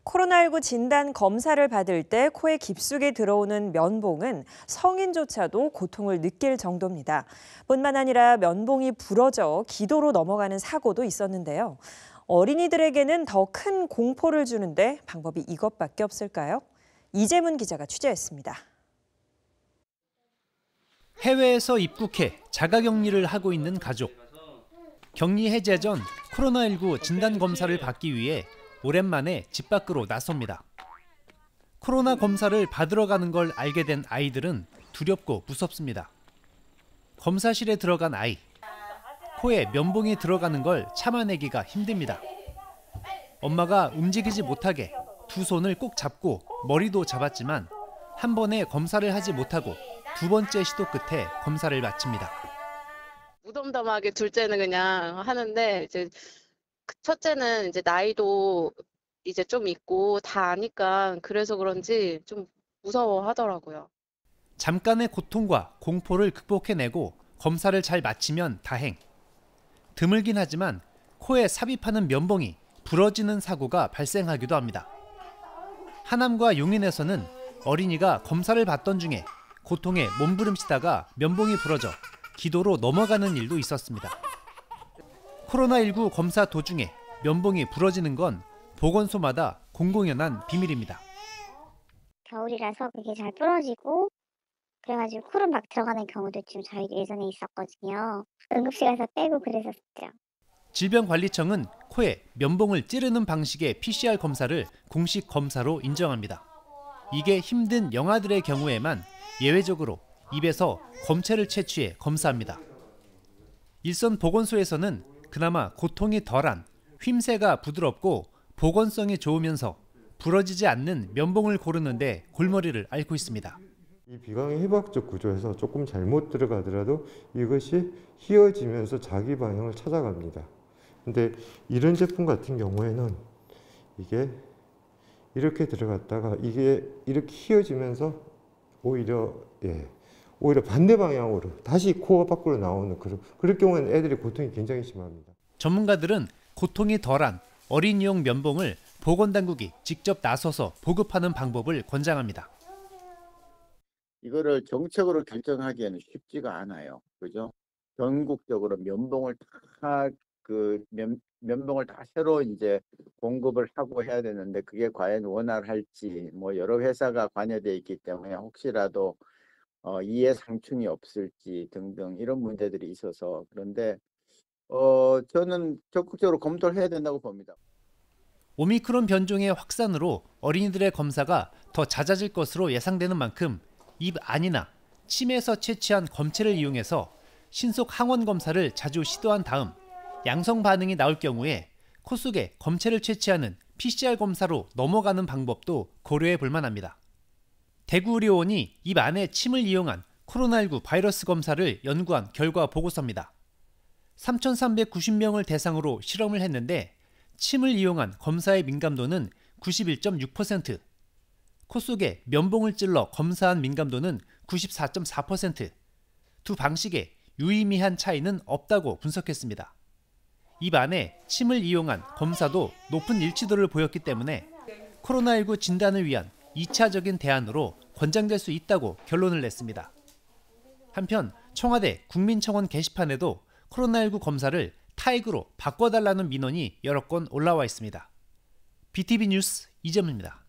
코로나19 진단 검사를 받을 때 코에 깊숙이 들어오는 면봉은 성인조차도 고통을 느낄 정도입니다. 뿐만 아니라 면봉이 부러져 기도로 넘어가는 사고도 있었는데요. 어린이들에게는 더 큰 공포를 주는데 방법이 이것밖에 없을까요? 이재문 기자가 취재했습니다. 해외에서 입국해 자가격리를 하고 있는 가족. 격리 해제 전 코로나19 진단 검사를 받기 위해 오랜만에 집 밖으로 나섭니다. 코로나 검사를 받으러 가는 걸 알게 된 아이들은 두렵고 무섭습니다. 검사실에 들어간 아이. 코에 면봉이 들어가는 걸 참아내기가 힘듭니다. 엄마가 움직이지 못하게 두 손을 꼭 잡고 머리도 잡았지만 한 번에 검사를 하지 못하고 두 번째 시도 끝에 검사를 마칩니다. 무덤덤하게 둘째는 그냥 하는데 이제 첫째는 이제 나이도 이제 좀 있고 다 아니까 그래서 그런지 좀 무서워하더라고요. 잠깐의 고통과 공포를 극복해내고 검사를 잘 마치면 다행. 드물긴 하지만 코에 삽입하는 면봉이 부러지는 사고가 발생하기도 합니다. 하남과 용인에서는 어린이가 검사를 받던 중에 고통에 몸부림치다가 면봉이 부러져 기도로 넘어가는 일도 있었습니다. 코로나19 검사 도중에 면봉이 부러지는 건 보건소마다 공공연한 비밀입니다. 겨울이라서 그게 잘 부러지고 그래가지고 코로 막 들어가는 경우도 좀 저희 예전에 있었거든요. 응급실 가서 빼고 그랬었죠. 질병관리청은 코에 면봉을 찌르는 방식의 PCR 검사를 공식 검사로 인정합니다. 이게 힘든 영아들의 경우에만 예외적으로 입에서 검체를 채취해 검사합니다. 일선 보건소에서는 그나마 고통이 덜한 휨새가 부드럽고 보건성이 좋으면서 부러지지 않는 면봉을 고르는데 골머리를 앓고 있습니다. 이 비강의 해부학적 구조에서 조금 잘못 들어가더라도 이것이 휘어지면서 자기 방향을 찾아갑니다. 근데 이런 제품 같은 경우에는 이게 이렇게 들어갔다가 이게 이렇게 휘어지면서 오히려 반대 방향으로 다시 코 밖으로 나오는 그럴 경우에는 애들이 고통이 굉장히 심합니다. 전문가들은 고통이 덜한 어린이용 면봉을 보건당국이 직접 나서서 보급하는 방법을 권장합니다. 이거를 정책으로 결정하기에는 쉽지가 않아요. 그죠? 전국적으로 면봉을 다 새로 이제 공급을 하고 해야 되는데 그게 과연 원활할지 뭐 여러 회사가 관여되어 있기 때문에 혹시라도 이해 상충이 없을지 등등 이런 문제들이 있어서 그런데 저는 적극적으로 검토를 해야 된다고 봅니다. 오미크론 변종의 확산으로 어린이들의 검사가 더 잦아질 것으로 예상되는 만큼 입 안이나 침에서 채취한 검체를 이용해서 신속 항원 검사를 자주 시도한 다음 양성 반응이 나올 경우에 코 속에 검체를 채취하는 PCR 검사로 넘어가는 방법도 고려해 볼 만합니다. 대구의료원이 입 안에 침을 이용한 코로나19 바이러스 검사를 연구한 결과 보고서입니다. 3,390명을 대상으로 실험을 했는데 침을 이용한 검사의 민감도는 91.6%, 코 속에 면봉을 찔러 검사한 민감도는 94.4%, 두 방식의 유의미한 차이는 없다고 분석했습니다. 입 안에 침을 이용한 검사도 높은 일치도를 보였기 때문에 코로나19 진단을 위한 2차적인 대안으로 권장될 수 있다고 결론을 냈습니다. 한편 청와대 국민청원 게시판에도 코로나19 검사를 타액으로 바꿔달라는 민원이 여러 건 올라와 있습니다. BTV 뉴스 이재문입니다.